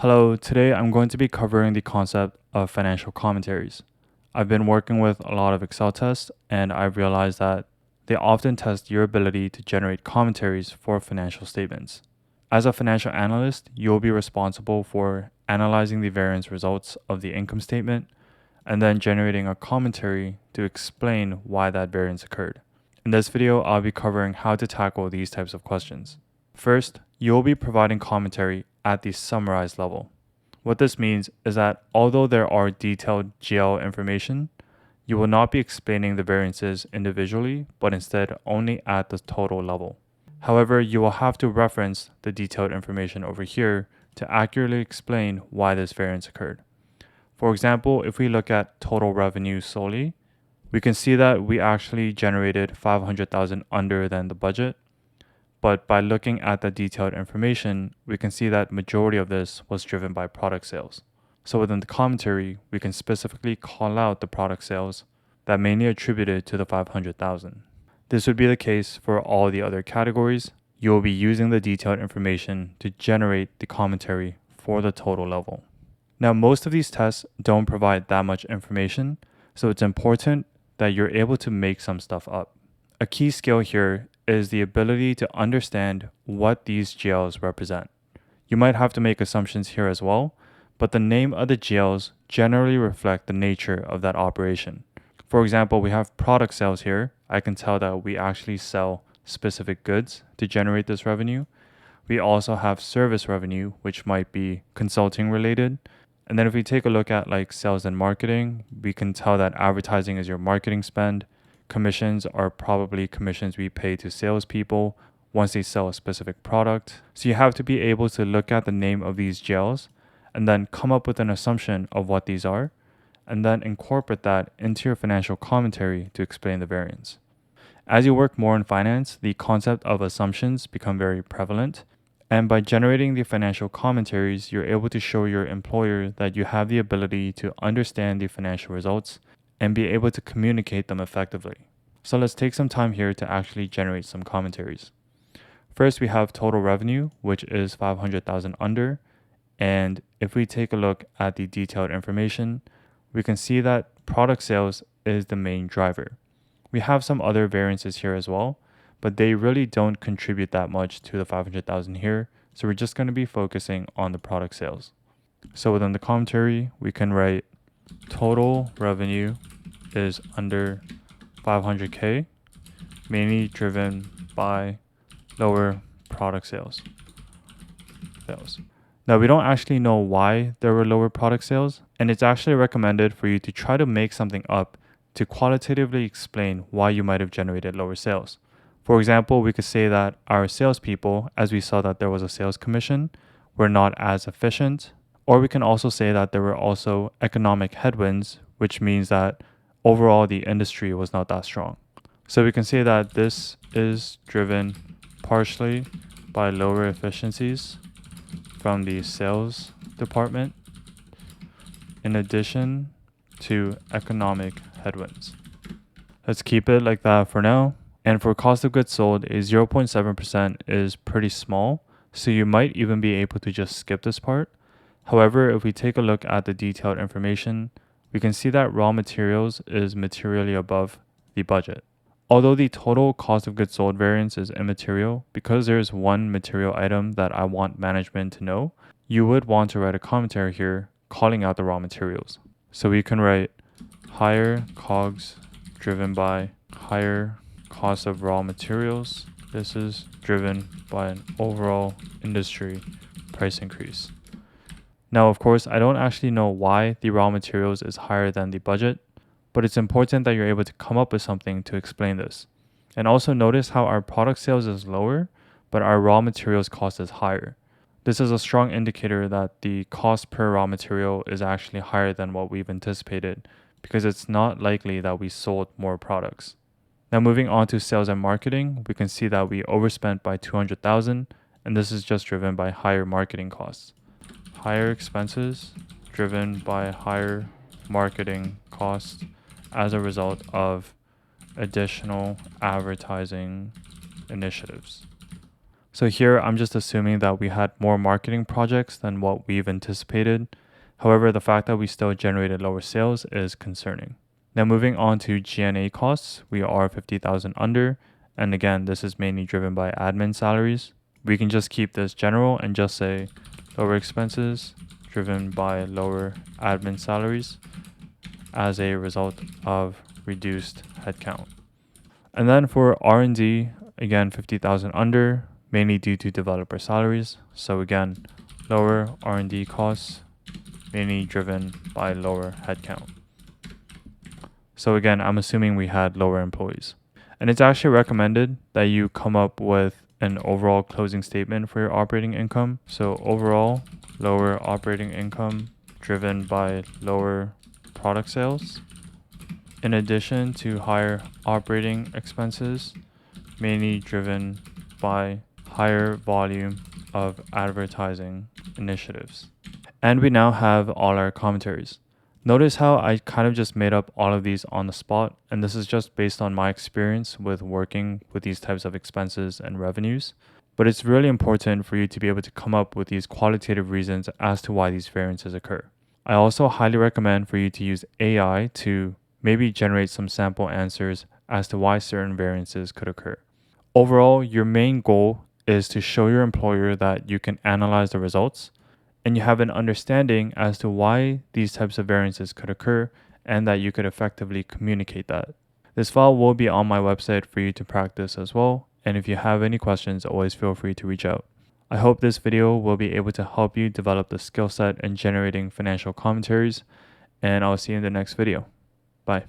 Hello, today I'm going to be covering the concept of financial commentaries. I've been working with a lot of Excel tests, and I've realized that they often test your ability to generate commentaries for financial statements. As a financial analyst, you'll be responsible for analyzing the variance results of the income statement and then generating a commentary to explain why that variance occurred. In this video, I'll be covering how to tackle these types of questions. First, you'll be providing commentary at the summarized level. What this means is that although there are detailed GL information, you will not be explaining the variances individually, but instead only at the total level. However, you will have to reference the detailed information over here to accurately explain why this variance occurred. For example, if we look at total revenue solely, we can see that we actually generated 500,000 under than the budget. But by looking at the detailed information, we can see that majority of this was driven by product sales. So within the commentary, we can specifically call out the product sales that mainly attributed to the 500,000. This would be the case for all the other categories. You will be using the detailed information to generate the commentary for the total level. Now, most of these tests don't provide that much information, so it's important that you're able to make some stuff up. A key skill here is the ability to understand what these GLs represent. You might have to make assumptions here as well, but the name of the GLs generally reflect the nature of that operation. For example, we have product sales here. I can tell that we actually sell specific goods to generate this revenue. We also have service revenue, which might be consulting related. And then if we take a look at like sales and marketing, we can tell that advertising is your marketing spend. Commissions are probably commissions we pay to salespeople once they sell a specific product. So you have to be able to look at the name of these GLs and then come up with an assumption of what these are, and then incorporate that into your financial commentary to explain the variance. As you work more in finance, the concept of assumptions become very prevalent. And by generating the financial commentaries, you're able to show your employer that you have the ability to understand the financial results and be able to communicate them effectively. So let's take some time here to actually generate some commentaries. First, we have total revenue, which is 500,000 under. And if we take a look at the detailed information, we can see that product sales is the main driver. We have some other variances here as well, but they really don't contribute that much to the 500,000 here. So we're just going to be focusing on the product sales. So within the commentary, we can write total revenue is under 500K, mainly driven by lower product sales. Now, we don't actually know why there were lower product sales, and it's actually recommended for you to try to make something up to qualitatively explain why you might have generated lower sales. For example, we could say that our salespeople, as we saw that there was a sales commission, were not as efficient. Or we can also say that there were also economic headwinds, which means that overall the industry was not that strong. So we can say that this is driven partially by lower efficiencies from the sales department, in addition to economic headwinds. Let's keep it like that for now. And for cost of goods sold, a 0.7% is pretty small, so you might even be able to just skip this part. However, if we take a look at the detailed information, we can see that raw materials is materially above the budget. Although the total cost of goods sold variance is immaterial, because there's one material item that I want management to know, you would want to write a commentary here calling out the raw materials. So we can write higher COGS driven by higher cost of raw materials. This is driven by an overall industry price increase. Now, of course, I don't actually know why the raw materials is higher than the budget, but it's important that you're able to come up with something to explain this. And also notice how our product sales is lower, but our raw materials cost is higher. This is a strong indicator that the cost per raw material is actually higher than what we've anticipated, because it's not likely that we sold more products. Now, moving on to sales and marketing, we can see that we overspent by 200,000, and this is just driven by higher marketing costs. Higher expenses driven by higher marketing costs as a result of additional advertising initiatives. So here I'm just assuming that we had more marketing projects than what we've anticipated. However, the fact that we still generated lower sales is concerning. Now moving on to G&A costs, we are 50,000 under, and again, this is mainly driven by admin salaries. We can just keep this general and just say lower expenses driven by lower admin salaries as a result of reduced headcount. And then for R&D, again, 50,000 under, mainly due to developer salaries. So again, lower R&D costs, mainly driven by lower headcount. So again, I'm assuming we had lower employees. And it's actually recommended that you come up with an overall closing statement for your operating income. So overall, lower operating income driven by lower product sales, in addition to higher operating expenses, mainly driven by higher volume of advertising initiatives. And we now have all our commentaries. Notice how I kind of just made up all of these on the spot, and this is just based on my experience with working with these types of expenses and revenues. But it's really important for you to be able to come up with these qualitative reasons as to why these variances occur. I also highly recommend for you to use AI to maybe generate some sample answers as to why certain variances could occur. Overall, your main goal is to show your employer that you can analyze the results and you have an understanding as to why these types of variances could occur and that you could effectively communicate that. This file will be on my website for you to practice as well, and if you have any questions, always feel free to reach out. I hope this video will be able to help you develop the skill set in generating financial commentaries, and I'll see you in the next video. Bye.